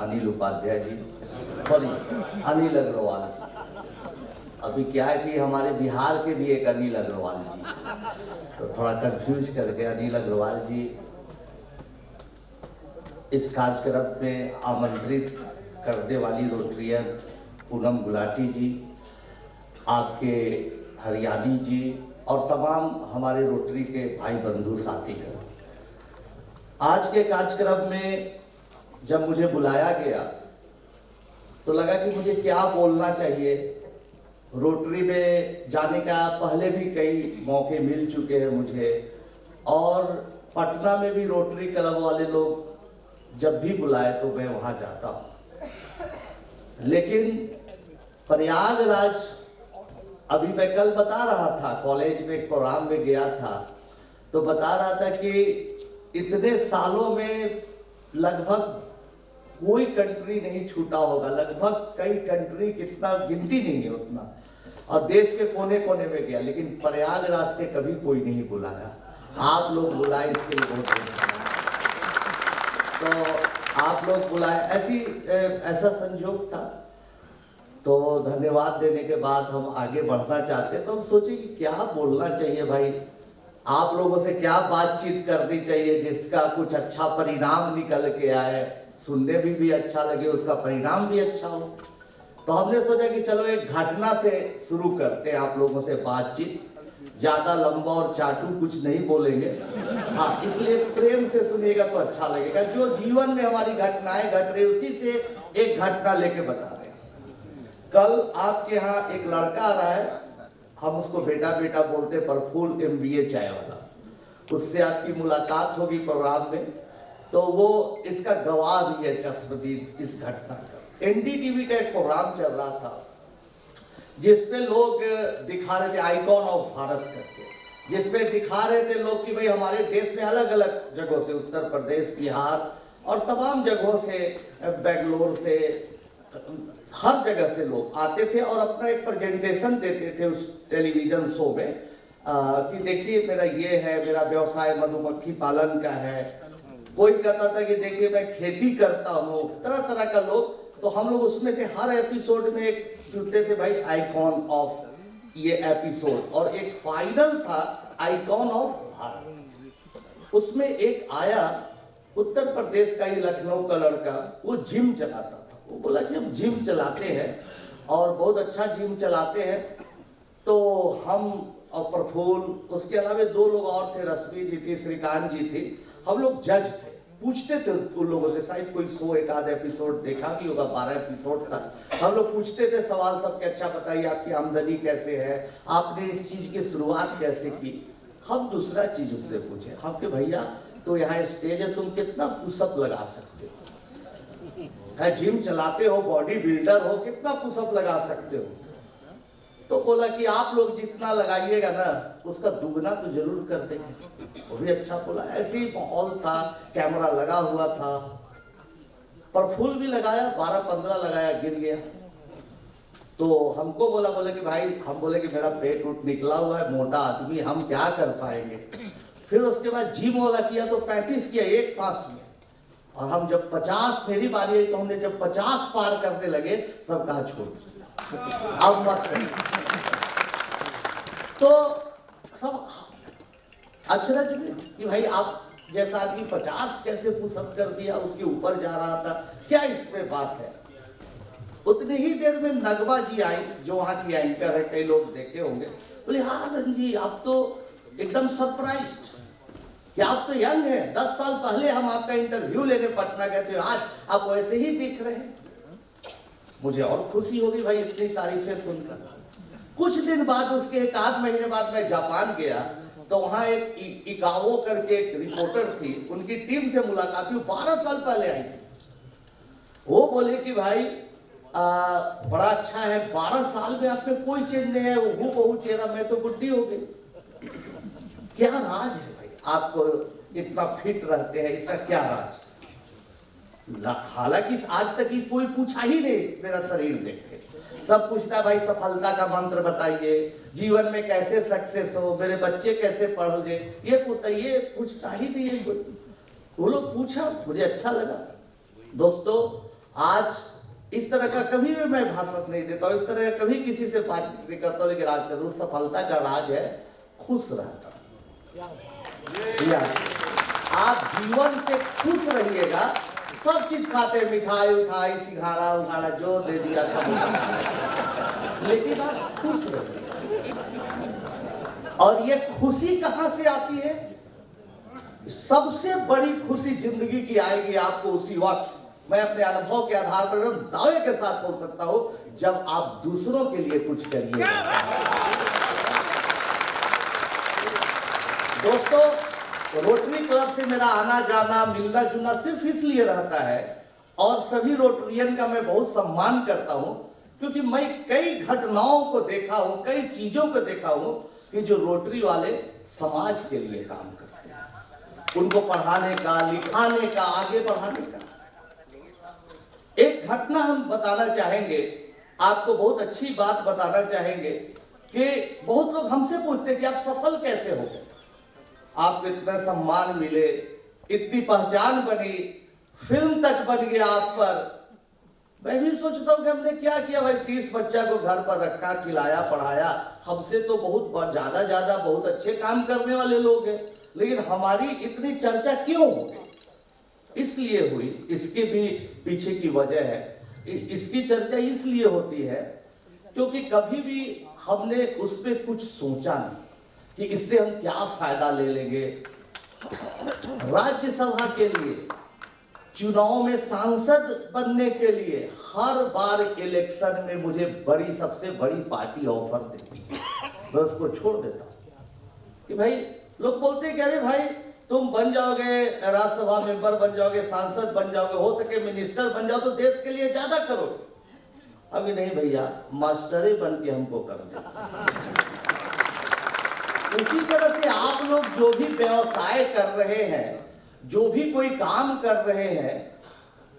Anil Upadhyay ji, sorry Anil Agarwal जी। अभी क्या है कि हमारे बिहार के भी एक अनिल अग्रवाल जी, तो थोड़ा कंफ्यूज करके अनिल अग्रवाल जी इस कार्यक्रम में आमंत्रित करने वाली रोटरियन पूनम गुलाटी जी, आपके हरियाणी जी और तमाम हमारे रोटरी के भाई बंधु साथीगण, आज के कार्यक्रम में जब मुझे बुलाया गया तो लगा कि मुझे क्या बोलना चाहिए। रोटरी में जाने का पहले भी कई मौके मिल चुके हैं मुझे, और पटना में भी रोटरी क्लब वाले लोग जब भी बुलाए तो मैं वहां जाता हूं। लेकिन प्रयागराज, अभी मैं कल बता रहा था, कॉलेज में एक प्रोग्राम में गया था तो बता रहा था कि इतने सालों में लगभग कोई कंट्री नहीं छूटा होगा, लगभग कई कंट्री, कितना गिनती नहीं है उतना, और देश के कोने कोने में गया, लेकिन प्रयागराज से कभी कोई नहीं बुलाया। आप लोग बुलाए, इसके लिए बहुत धन्यवाद। तो आप लोग बुलाए, ऐसा संयोग था। तो धन्यवाद देने के बाद हम आगे बढ़ना चाहते, तो हम सोचे कि क्या बोलना चाहिए भाई, आप लोगों से क्या बातचीत करनी चाहिए जिसका कुछ अच्छा परिणाम निकल के आए, सुनने भी अच्छा लगे, उसका परिणाम भी अच्छा हो। तो हमने सोचा कि चलो एक घटना से शुरू करते हैं आप लोगों से बातचीत, ज्यादा लंबा और चाटू कुछ नहीं बोलेंगे, हाँ, इसलिए प्रेम से सुनिएगा तो अच्छा लगेगा। जो जीवन में हमारी घटनाएं घट रही, उसी से एक घटना लेके बता रहे हैं। कल आपके यहाँ एक लड़का आ रहा है, हम उसको बेटा बेटा बोलते, प्रफुल्ल MBA चाय वाला, उससे आपकी मुलाकात होगी प्रोग्राम में, तो वो इसका गवाह भी है, चश्मदीद इस घटना का। NDTV का एक प्रोग्राम चल रहा था जिसपे लोग दिखा रहे थे आइकॉन ऑफ भारत करके, जिसपे दिखा रहे थे लोग कि भाई हमारे देश में अलग अलग जगहों से, उत्तर प्रदेश, बिहार और तमाम जगहों से, बेंगलोर से, हर जगह से लोग आते थे और अपना एक प्रेजेंटेशन देते थे उस टेलीविजन शो में कि देखिए मेरा ये है, मेरा व्यवसाय मधुमक्खी पालन का है, कोई कहता था कि देखिए मैं खेती करता हूँ, तरह तरह का लोग। तो हम लोग उसमें से हर एपिसोड में एक जुड़ते थे भाई आइकॉन ऑफ ये एपिसोड, और एक फाइनल था आइकॉन ऑफ भारत। उसमें एक आया उत्तर प्रदेश का ही, लखनऊ का लड़का, वो जिम चलाता था। वो बोला कि हम जिम चलाते हैं और बहुत अच्छा जिम चलाते हैं। तो हम और प्रफुल्ल, उसके अलावा 2 लोग और थे, रश्मि जी थी, श्रीकांत जी थी, हम लोग जज थे, पूछते थे उन लोगों से, शायद कोई 100 एक आध एपिसोड देखा भी होगा, 12 एपिसोड का। हम लोग पूछते थे सवाल सबके, अच्छा बताइए आपकी आमदनी कैसे है, आपने इस चीज की शुरुआत कैसे की। हम दूसरा चीज उससे पूछे, हम कि भैया तो यहाँ स्टेज है, तुम कितना पुशअप लगा सकते हो, है जिम चलाते हो, बॉडी बिल्डर हो, कितना पुशअप लगा सकते हो। तो बोला कि आप लोग जितना लगाइएगा ना उसका दुगना तो जरूर कर देंगे। वो भी अच्छा बोला। ऐसे ही माहौल था, कैमरा लगा हुआ था, प्रफुल्ल भी लगाया, 12-15 लगाया, गिर गया। तो हमको बोले कि भाई, हम बोले कि मेरा पेट उठ निकला हुआ है, मोटा आदमी, हम क्या कर पाएंगे। फिर उसके बाद जिम वाला किया तो 35 किया एक सांस में, और हम जब 50, मेरी बारी आई तो हमने जब 50 पार करने लगे, सब कहा छोड़ अब मत करिए। तो सब अचरज में कि भाई आप जैसा आदमी 50 कैसे पुशअप कर दिया, उसके ऊपर जा रहा था, क्या इसमें बात है। उतनी ही देर में नगमा जी आई, जो वहां की एंकर है, कई लोग देखे होंगे, बोले हाँ आनंद जी आप तो एकदम सरप्राइज्ड कि आप तो यंग हैं, 10 साल पहले हम आपका इंटरव्यू लेने पटना गए थे, आज आप वैसे ही दिख रहे हैं। मुझे और खुशी होगी भाई इतनी तारीफें सुनकर। कुछ दिन बाद, उसके 1 महीने बाद मैं जापान गया, तो वहां एक इकावो करके एक रिपोर्टर थी, उनकी टीम से मुलाकात हुई, 12 साल पहले आई थी। वो बोले कि भाई बड़ा अच्छा है, 12 साल में आप में कोई चेंज नहीं है, वो बहु चेहरा, मैं तो बुढ़ी हो गई। क्या राज है भाई, आपको इतना फिट रहते हैं, इसका क्या राज। हालांकि आज तक ही कोई पूछा ही नहीं मेरा शरीर देख के, सब पूछता भाई सफलता का मंत्र बताइए, जीवन में कैसे सक्सेस हो, मेरे बच्चे कैसे पढ़ ले, ये पूछता ही नहीं है कोई। वो लोग पूछा, मुझे अच्छा लगा। दोस्तों आज इस तरह का कभी भी मैं भाषण नहीं देता हूँ, इस तरह का कभी किसी से बातचीत नहीं करता हूँ, लेकिन आज करूँ। सफलता का राज है खुश रहना। आप जीवन से खुश रहिएगा। सब चीज खाते, मिठाई उठाई, सिंघाड़ा उघाड़ा जो दे दिया सब, लेकिन आप खुश रहिए। और ये खुशी कहां से आती है? सबसे बड़ी खुशी जिंदगी की आएगी आपको उसी वक्त, मैं अपने अनुभव के आधार पर दावे के साथ बोल सकता हूं, जब आप दूसरों के लिए कुछ करिए। दोस्तों, रोटरी क्लब से मेरा आना जाना, मिलना जुलना सिर्फ इसलिए रहता है, और सभी रोटरियन का मैं बहुत सम्मान करता हूं, क्योंकि मैं कई घटनाओं को देखा हूं, कई चीजों को देखा हूं कि जो रोटरी वाले समाज के लिए काम करते हैं, उनको पढ़ाने का, लिखाने का, आगे बढ़ाने का। एक घटना हम बताना चाहेंगे, आपको बहुत अच्छी बात बताना चाहेंगे कि बहुत लोग हमसे पूछते हैं कि आप सफल कैसे हो गए, आपको इतना सम्मान मिले, इतनी पहचान बनी, फिल्म तक बन गया आप पर। मैं भी सोचता हूँ कि हमने क्या किया भाई, 30 बच्चा को घर पर रखा, खिलाया, पढ़ाया। हमसे तो बहुत ज्यादा बहुत अच्छे काम करने वाले लोग हैं, लेकिन हमारी इतनी चर्चा क्यों हो गई? इसलिए हुई, इसके भी पीछे की वजह है। इसकी चर्चा इसलिए होती है क्योंकि कभी भी हमने उस पर कुछ सोचा नहीं कि इससे हम क्या फायदा ले लेंगे। राज्यसभा के लिए, चुनाव में सांसद बनने के लिए हर बार इलेक्शन में मुझे सबसे बड़ी पार्टी ऑफर देती है, मैं उसको छोड़ देता हूं कि भाई, लोग बोलते हैं कि अरे भाई तुम बन जाओगे, राज्यसभा मेंबर बन जाओगे, सांसद बन जाओगे, हो सके मिनिस्टर बन जाओ तो देश के लिए ज्यादा करोगे। अभी नहीं भैया, मास्टरे बन के हमको कर दे। उसी तरह से आप लोग जो भी व्यवसाय कर रहे हैं, जो भी कोई काम कर रहे हैं,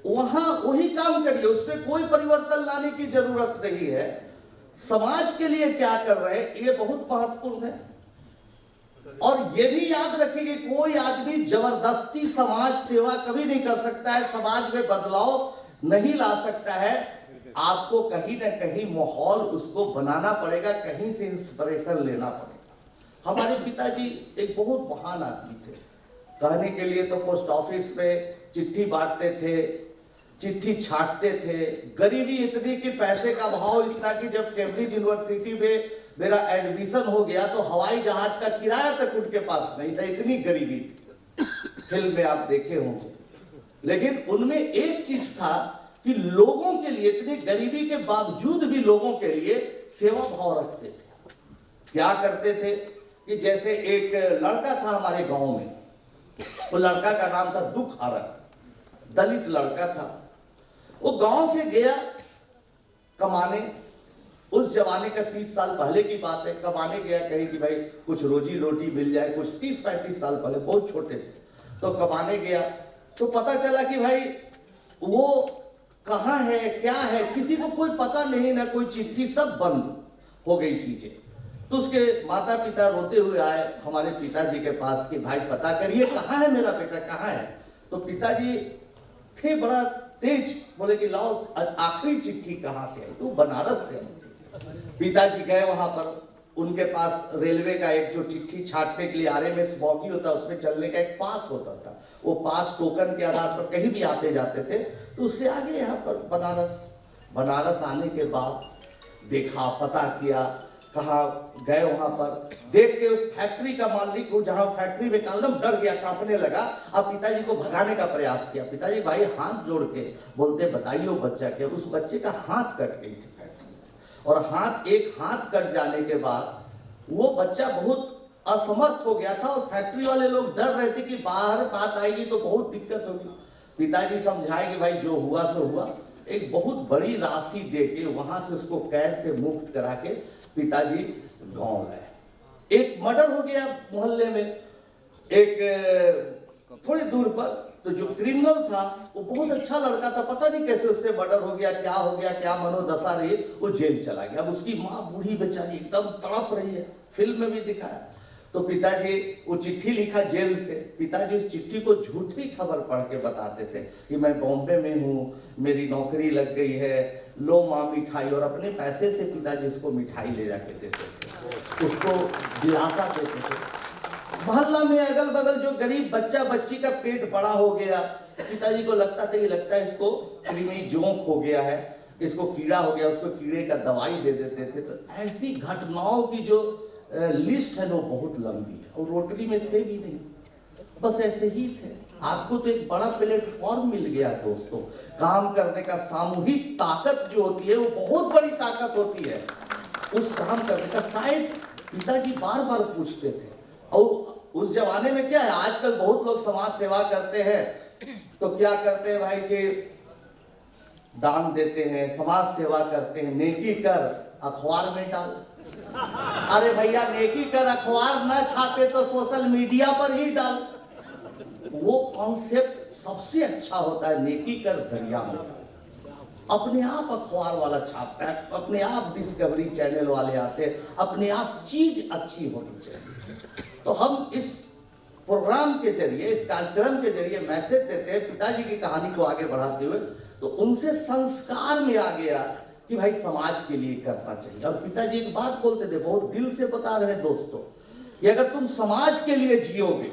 वहां वही काम करिए, उसमें कोई परिवर्तन लाने की जरूरत नहीं है। समाज के लिए क्या कर रहे हैं, ये बहुत महत्वपूर्ण है। और ये भी याद रखिए कि कोई आदमी जबरदस्ती समाज सेवा कभी नहीं कर सकता है, समाज में बदलाव नहीं ला सकता है। आपको कहीं ना कहीं माहौल उसको बनाना पड़ेगा, कहीं से इंस्पिरेशन लेना पड़ेगा। हमारे पिताजी एक बहुत महान आदमी थे। कहने के लिए तो पोस्ट ऑफिस में चिट्ठी बांटते थे, चिट्ठी छाटते थे। गरीबी इतनी कि पैसे का भाव इतना कि जब कैम्ब्रिज यूनिवर्सिटी में मेरा एडमिशन हो गया तो हवाई जहाज का किराया तक उनके पास नहीं था, इतनी गरीबी थी। फिल्म में आप देखे होंगे, लेकिन उनमें एक चीज था कि लोगों के लिए, इतनी गरीबी के बावजूद भी लोगों के लिए सेवा भाव रखते थे। क्या करते थे कि जैसे एक लड़का था हमारे गांव में, वो लड़का का नाम था दुख हरक, दलित लड़का था। वो गांव से गया कमाने, उस जमाने का 30 साल पहले की बात है, कमाने गया कहीं कि भाई कुछ रोजी रोटी मिल जाए, कुछ 30-35 साल पहले, बहुत छोटे थे तो कमाने गया। तो पता चला कि भाई वो कहाँ है, क्या है, किसी को कोई पता नहीं, ना कोई चिट्ठी, सब बंद हो गई चीजें। तो उसके माता पिता रोते हुए आए हमारे पिताजी के पास कि भाई पता करिए कहाँ है मेरा बेटा, कहाँ है। तो पिताजी थे बड़ा तेज, बोले कि लाओ आखिरी चिट्ठी कहाँ से आई, तो बनारस से आई। पिताजी गए वहां पर, उनके पास रेलवे का एक जो चिट्ठी छाटने के लिए आरएमएस बॉगी होता है, उसमें चलने का एक पास होता था। वो पास टोकन के आधार पर कहीं भी आते जाते थे। तो उससे आगे यहाँ पर बनारस आने के बाद देखा, पता किया, कहा गए, वहां पर देख के उस फैक्ट्री का मालिक, वो जहां फैक्ट्री में एकदम डर गया, कांपने लगा। अब पिताजी को भगाने का प्रयास किया। पिताजी भाई हाथ जोड़ के बोलते बताइए वो बच्चा क्या। उस बच्चे का हाथ कट गई थी फैक्ट्री, और एक हाथ कट जाने के बाद वो बच्चा बहुत असमर्थ हो गया था, और फैक्ट्री वाले लोग डर रहे थे कि बाहर बात आएगी तो बहुत दिक्कत होगी। पिताजी समझाए कि भाई जो हुआ सो हुआ। एक बहुत बड़ी राशि दे के वहां से उसको कैद से मुक्त करा के पिताजी गांव गए। एक मर्डर हो गया मोहल्ले में, एक थोड़ी दूर पर। तो जो क्रिमिनल था वो बहुत अच्छा लड़का था, पता नहीं कैसे उससे मर्डर हो गया, क्या हो गया, क्या मनोदशा रही, वो जेल चला गया। अब उसकी माँ बूढ़ी बेचारी एकदम तड़प रही है, फिल्म में भी दिखाया। तो पिताजी वो चिट्ठी लिखा जेल से, पिताजी उस चिट्ठी को झूठी खबर पढ़ के बताते थे कि मैं बॉम्बे में हूँ, मेरी नौकरी लग गई है, लो माँ मिठाई, और अपने पैसे से पिताजी उसको मिठाई ले जाके देते थे, उसको दिलासा देते थे। मोहल्ला में अगल बगल जो गरीब बच्चा बच्ची का पेट बड़ा हो गया, पिताजी को लगता था ये लगता है इसको कृमि जोंक हो गया है, इसको कीड़ा हो गया, उसको कीड़े का दवाई दे देते थे। तो ऐसी घटनाओं की जो लिस्ट है वो बहुत लंबी है, और रोटरी में थे भी नहीं, बस ऐसे ही थे। आपको तो एक बड़ा प्लेटफॉर्म मिल गया दोस्तों, काम करने का। सामूहिक ताकत जो होती है वो बहुत बड़ी ताकत होती है, उस काम करने का। शायद पिताजी बार बार पूछते थे। और उस जमाने में क्या है, आजकल बहुत लोग समाज सेवा करते हैं तो क्या करते हैं भाई कि दान देते हैं, समाज सेवा करते हैं, नेकी कर अखबार में डाल। अरे भैया, नेकी कर अखबार न छापे तो सोशल मीडिया पर ही डाल। वो कॉन्सेप्ट सबसे अच्छा होता है, नेकी कर दरिया में डाल। अपने आप अखबार वाला छापता है, अपने आप डिस्कवरी चैनल वाले आते हैं, अपने आप चीज अच्छी होनी चाहिए। तो हम इस प्रोग्राम के जरिए, इस कार्यक्रम के जरिए मैसेज देते हैं पिताजी की कहानी को आगे बढ़ाते हुए। तो उनसे संस्कार में आ गया कि भाई समाज के लिए करना चाहिए। और पिताजी एक बात बोलते थे, बहुत दिल से बता रहे दोस्तों, कि अगर तुम समाज के लिए जियोगे,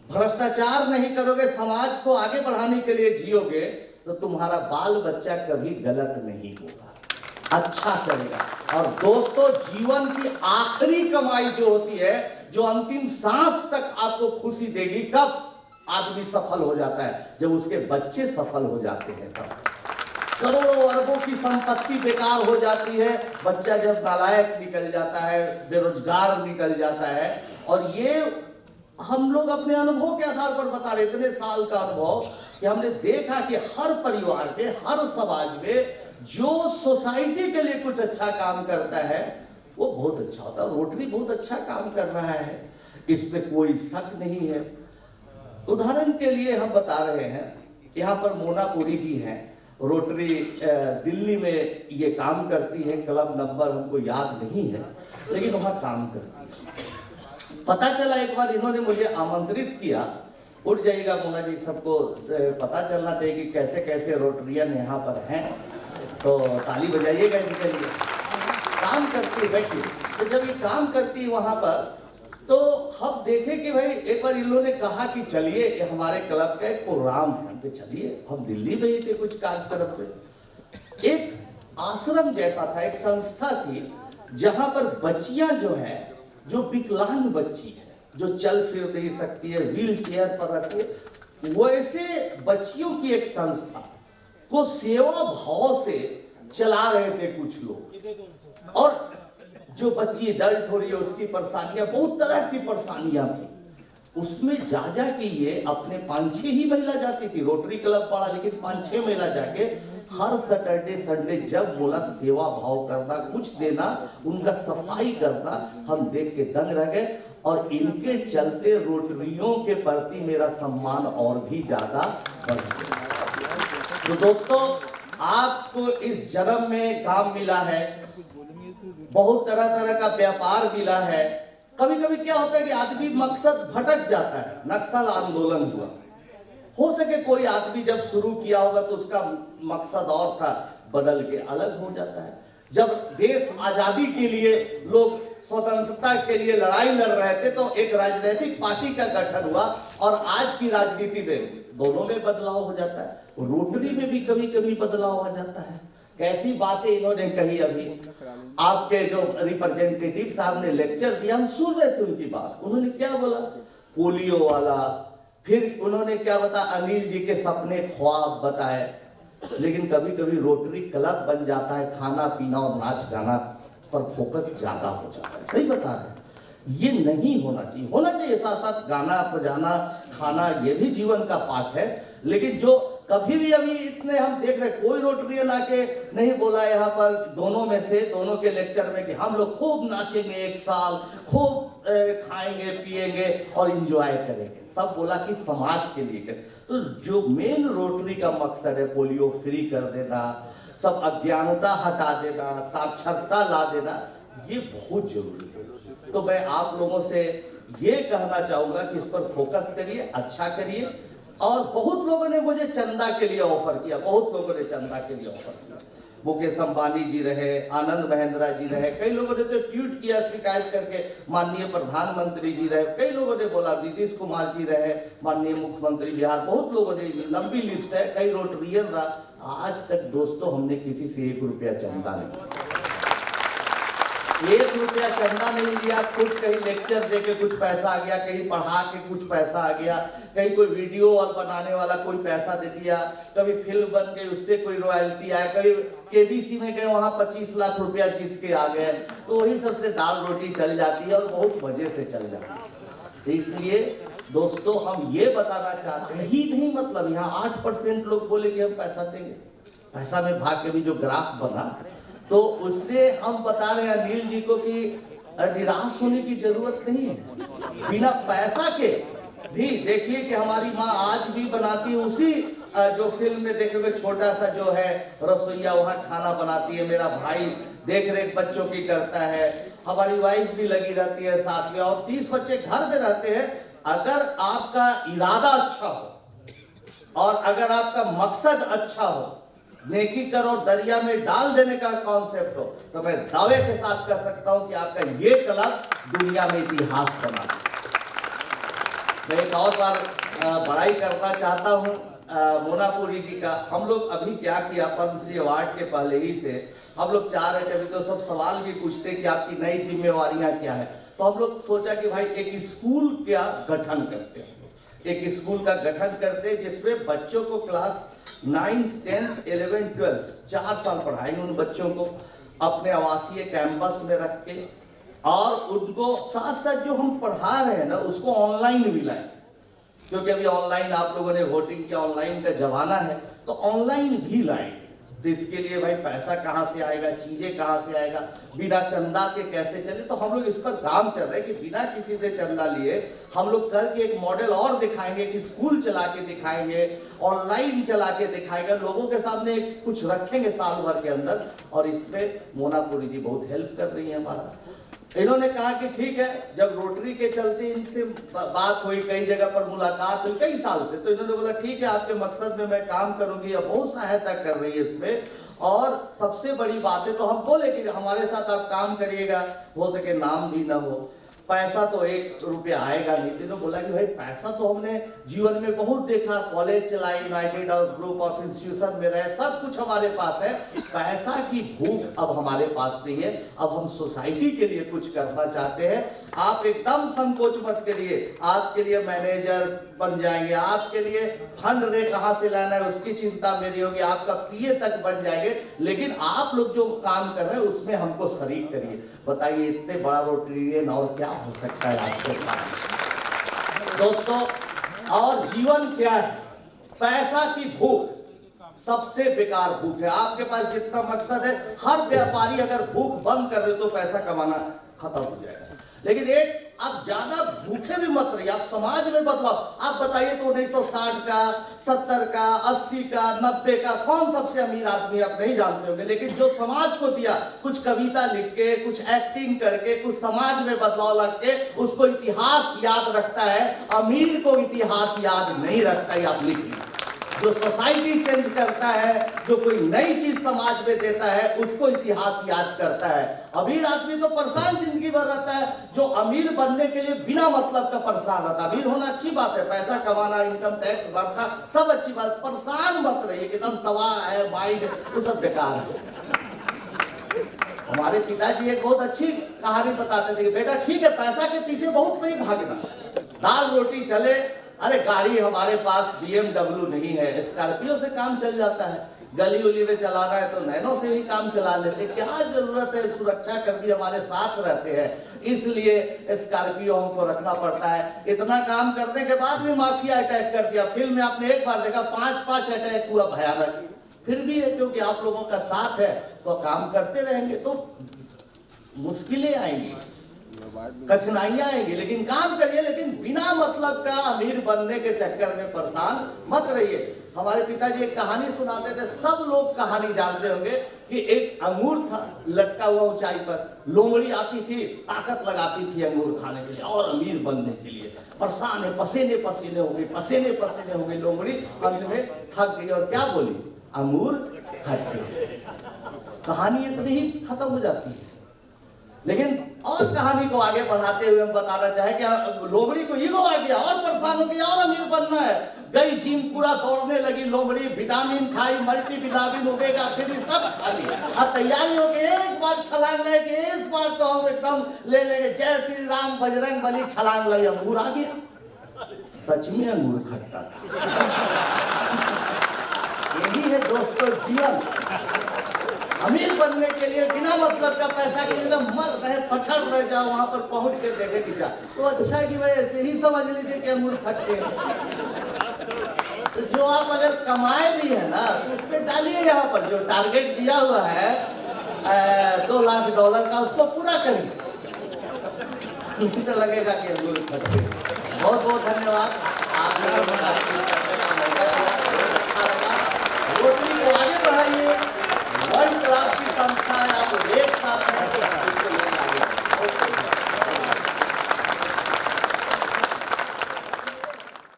भ्रष्टाचार नहीं करोगे, समाज को आगे बढ़ाने के लिए जियोगे, तो तुम्हारा बाल बच्चा कभी गलत नहीं होगा, अच्छा करेगा। और दोस्तों, जीवन की आखिरी कमाई जो होती है, जो अंतिम सांस तक आपको खुशी देगी, कब आदमी सफल हो जाता है? जब उसके बच्चे सफल हो जाते हैं। तब करोड़ों अरबों की संपत्ति बेकार हो जाती है, बच्चा जब नालायक निकल जाता है, बेरोजगार निकल जाता है। और ये हम लोग अपने अनुभव के आधार पर बता रहे, इतने साल का अनुभव, कि हमने देखा कि हर परिवार में, हर समाज में जो सोसाइटी के लिए कुछ अच्छा काम करता है वो बहुत अच्छा होता है। रोटरी बहुत अच्छा काम कर रहा है, इसमें कोई शक नहीं है। उदाहरण के लिए हम बता रहे हैं, यहाँ पर मोना पुरी जी हैं, रोटरी दिल्ली में ये काम करती है, क्लब नंबर हमको याद नहीं है, लेकिन वहाँ काम करती है। पता चला एक बार इन्होंने मुझे आमंत्रित किया, उठ जाइएगा मोना जी, सबको पता चलना चाहिए कि कैसे कैसे रोटरियन यहाँ पर हैं, तो ताली बजाइएगा इनके लिए। काम करती है बैठिए। तो जब ये काम करती है वहाँ पर, तो हम देखे कि भाई एक बार इन्होंने कहा कि चलिए, ये हमारे क्लब का एक प्रोग्राम है, तो चलिए। हम दिल्ली में ही थे कुछ कार्यक्रम पे, एक आश्रम जैसा था, एक संस्था थी, जहां पर बच्चियां जो है, जो विकलांग बच्ची है, जो चल फिर नहीं सकती है, व्हील चेयर पर रहती है, वैसे बच्चियों की एक संस्था को सेवा भाव से चला रहे थे कुछ लोग। और जो बच्ची दर्द हो रही है, उसकी परेशानियां, बहुत तरह की परेशानियां थी, उसमें जा के ये अपने 5-6 ही महिला जाती थी, रोटरी क्लब पड़ा, लेकिन 5-6 महिला जाके हर सैटरडे संडे जब बोला सेवा भाव करना, कुछ देना, उनका सफाई करना, हम देख के दंग रह गए। और इनके चलते रोटरियों के प्रति मेरा सम्मान और भी ज्यादा बढ़ गया। तो दोस्तों, आपको इस जन्म में काम मिला है, बहुत तरह तरह का व्यापार मिला है। कभी कभी क्या होता है कि आदमी मकसद भटक जाता है। नक्सल आंदोलन हुआ, हो सके कोई आदमी जब शुरू किया होगा तो उसका मकसद और था, बदल के अलग हो जाता है। जब देश आजादी के लिए लोग स्वतंत्रता के लिए लड़ाई लड़ रहे थे, तो एक राजनीतिक पार्टी का गठन हुआ, और आज की राजनीति में दोनों में बदलाव हो जाता है। रोटरी में भी कभी कभी बदलाव आ जाता है। कैसी बातें इन्होंने कही, अभी आपके जो रिप्रेजेंटेटिव साहब ने लेक्चर दिया, हम सुन रहे थे उनकी बात। उन्होंने क्या बोला, पोलियो वाला, फिर उन्होंने क्या बता, अनिल जी के सपने ख्वाब बताए। लेकिन कभी कभी रोटरी क्लब बन जाता है, खाना पीना और नाच गाना पर फोकस ज्यादा हो जाता है। सही बता रहे हैं, ये नहीं होना चाहिए। होना चाहिए साथ साथ गाना बजाना, खाना, ये भी जीवन का पार्ट है। लेकिन जो कभी भी अभी इतने हम देख रहे, कोई रोटरियन आके नहीं बोला यहाँ पर दोनों में से, दोनों के लेक्चर में, कि हम लोग खूब नाचेंगे, एक साल खूब खाएंगे पिएंगे और एंजॉय करेंगे। सब बोला कि समाज के लिए करें। तो जो मेन रोटरी का मकसद है, पोलियो फ्री कर देना, सब अज्ञानता हटा देना, साक्षरता ला देना, ये बहुत जरूरी है। तो मैं आप लोगों से ये कहना चाहूंगा कि इस पर फोकस करिए, अच्छा करिए। और बहुत लोगों ने मुझे चंदा के लिए ऑफर किया, बहुत लोगों ने चंदा के लिए ऑफर किया। मुकेश अंबानी जी रहे, आनंद महिंद्रा जी रहे, कई लोगों ने तो ट्वीट किया शिकायत करके, माननीय प्रधानमंत्री जी रहे, कई लोगों ने बोला, नीतीश कुमार जी रहे, माननीय मुख्यमंत्री बिहार, बहुत लोगों ने, लंबी लिस्ट है, कई रोटरियन रहा। आज तक दोस्तों हमने किसी से 1 रुपया चंदा नहीं, 1 रुपया चंदा नहीं लिया। खुद कहीं लेक्चर देके कुछ पैसा आ गया, कहीं पढ़ा के कुछ पैसा आ गया, कहीं कोई वीडियो और बनाने वाला कोई पैसा दे दिया, कभी फिल्म बन गई उससे कोई रॉयल्टी आया, कभी केबीसी में गए वहां 25 लाख रुपया जीत के आ गए, तो वही सबसे दाल रोटी चल जाती है और बहुत मजे से चल जाती है। इसलिए दोस्तों हम ये बताना चाहते हैं ही नहीं, मतलब यहाँ 8% लोग बोले कि हम पैसा देंगे, पैसा में भाग के भी जो ग्राफ बना, तो उससे हम बता रहे हैं अनिल जी को कि निराश होने की जरूरत नहीं है। बिना पैसा के भी देखिए कि हमारी माँ आज भी बनाती है, उसी जो फिल्म में देखे छोटा सा जो है रसोईया वहाँ खाना बनाती है, मेरा भाई देख रेख बच्चों की करता है, हमारी वाइफ भी लगी रहती है साथ में, और 30 बच्चे घर में रहते हैं। अगर आपका इरादा अच्छा हो और अगर आपका मकसद अच्छा हो, नेकी करो दरिया में डाल देने का कॉन्सेप्ट हो, तो मैं दावे के साथ कह सकता हूं कि आपका ये क्लब दुनिया में इतिहास बना। मैं एक और बार बड़ाई करना चाहता हूं मोनापुरी जी का। हम लोग अभी क्या किया, पद्मश्री अवार्ड के पहले ही से हम लोग चाह रहे थे, अभी तो सब सवाल भी पूछते कि आपकी नई जिम्मेवारियां क्या है, तो हम लोग सोचा कि भाई एक स्कूल का गठन करते हैं, एक स्कूल का गठन करते जिसमें बच्चों को class 9th 10th 11th 12th 4 साल पढ़ाएंगे उन बच्चों को अपने आवासीय कैंपस में रख के, और उनको साथ साथ जो हम पढ़ा रहे हैं ना उसको ऑनलाइन भी लाएं, क्योंकि अभी ऑनलाइन आप लोगों ने वोटिंग किया, ऑनलाइन का जमाना है, तो ऑनलाइन भी लाएं। तो इसके लिए भाई पैसा कहाँ से आएगा, चीजें कहाँ से आएगा, बिना चंदा के कैसे चले, तो हम लोग इस पर काम चल रहे हैं कि बिना किसी से चंदा लिए हम लोग करके एक मॉडल और दिखाएंगे कि स्कूल चला के दिखाएंगे, ऑनलाइन चला के दिखाएंगे, लोगों के सामने कुछ रखेंगे साल भर के अंदर। और इसमें मोनापुरी जी बहुत हेल्प कर रही है हमारा। इन्होंने कहा कि ठीक है, जब रोटरी के चलते इनसे बात हुई, कई जगह पर मुलाकात हुई कई साल से, तो इन्होंने बोला ठीक है आपके मकसद में मैं काम करूंगी, या बहुत सहायता कर रही है इसमें। और सबसे बड़ी बात है, तो हम बोले कि हमारे साथ आप काम करिएगा, हो सके नाम भी ना हो, पैसा तो 1 रुपया आएगा नहीं। तो बोला कि भाई पैसा तो हमने जीवन में बहुत देखा, कॉलेज चलाए, यूनाइटेड और ग्रुप ऑफ इंस्टीट्यूशन में रहे, सब कुछ हमारे पास है, पैसा की भूख अब हमारे पास नहीं है। अब हम सोसाइटी के लिए कुछ करना चाहते हैं। आप एकदम संकोच मत करिए, आपके लिए मैनेजर बन जाएंगे, आपके लिए फंड रे कहां से लाना है उसकी चिंता मेरी होगी, आपका पीए तक बन जाएंगे, लेकिन आप लोग जो काम कर रहे हैं उसमें हमको शरीक करिए। बताइए इससे बड़ा रोटरियन और क्या हो सकता है आपके साथ दोस्तों। और जीवन क्या है, पैसा की भूख सबसे बेकार भूख है। आपके पास जितना मकसद है, हर व्यापारी अगर भूख बंद कर दे तो पैसा कमाना खत्म हो जाएगा। लेकिन एक आप ज्यादा भूखे भी मत रहिए, आप समाज में बदलाव। आप बताइए तो 1960 का, 70 का, 80 का, 90 का कौन सबसे अमीर आदमी आप नहीं जानते होंगे, लेकिन जो समाज को दिया, कुछ कविता लिख के, कुछ एक्टिंग करके, कुछ समाज में बदलाव ला के, उसको इतिहास याद रखता है। अमीर को इतिहास याद नहीं रखता, ये आप लिख लीजिए। जो सोसाइटी चेंज करता है, जो कोई नई चीज समाज में देता है, उसको इतिहास याद करता है। अमीर आदमी तो परेशान जिंदगी भर रहता है, जो अमीर बनने के लिए बिना मतलब का परेशान रहता है। अमीर होना अच्छी बात है, पैसा कमाना, इनकम टैक्स भरना सब अच्छी बात, परेशान मत रहिए कि एकदम तबाह है माइंड, वो सब बेकार है। हमारे पिताजी एक बहुत अच्छी कहानी बताते थे कि बेटा ठीक है पैसा के पीछे बहुत नहीं भागना, दाल रोटी चले। अरे गाड़ी हमारे पास BMW नहीं है, स्कॉर्पियो से काम चल जाता है, गली उली में चलाना है तो नैनो से ही काम चला लेते, क्या जरूरत है, सुरक्षा कर्मी हमारे साथ रहते हैं, इसलिए स्कॉर्पियो हमको रखना पड़ता है। इतना काम करने के बाद भी माफिया अटैक कर दिया। फिल्म में आपने एक बार देखा 5-5 अटैक हुआ, भयानक। फिर भी है क्योंकि आप लोगों का साथ है तो काम करते रहेंगे, तो मुश्किलें आएंगी, कठिनाइयां आएंगी, लेकिन काम करिए। लेकिन बिना मतलब का अमीर बनने के चक्कर में परेशान मत रहिए। हमारे पिताजी एक कहानी सुनाते थे, सब लोग कहानी जानते होंगे कि एक अंगूर था लटका हुआ ऊंचाई पर, लोमड़ी आती थी, ताकत लगाती थी अंगूर खाने के लिए और अमीर बनने के लिए। परेशान है, पसीने पसीने हो गई, पसीने पसीने हो गई लोमड़ी, अंत में थक गई और क्या बोली, अंगूर खट्टे। कहानी इतनी ही खत्म हो जाती है। लेकिन और कहानी को आगे बढ़ाते हुए हम बताना चाहे कि लोमड़ी को ईगो आ गया और परेशान हो गया और अमीर बनना है। गई जिम पूरा दौड़ने लगी लोमड़ी, विटामिन खाई, मल्टीविटामिन ओमेगा 3 सब खा लिया और तैयारी हो गई, एक बार छलांग लेके इस बार तो हम एकदम ले लेंगे, जय श्री राम बजरंग बली, छलांग लगी, अंगूर आ गया। सच में अंगूर खट्टा था। यही है दोस्तों जीवन। अमीर बनने के लिए बिना मतलब का पैसा के लिए मर रहे, पछड़ रह जाओ, वहां पर पहुंच के देखे कि जा तो अच्छा है कि भाई ऐसे ही समझ लीजिए कि अंगूर खट्टे हैं। तो जो आप अगर कमाए भी है ना तो उस पर डालिए, यहाँ पर जो टारगेट दिया हुआ है $2 लाख का, उसको पूरा करिए, नहीं तो लगेगा कि अंगूर खट्टे। बहुत बहुत धन्यवाद आप लोगों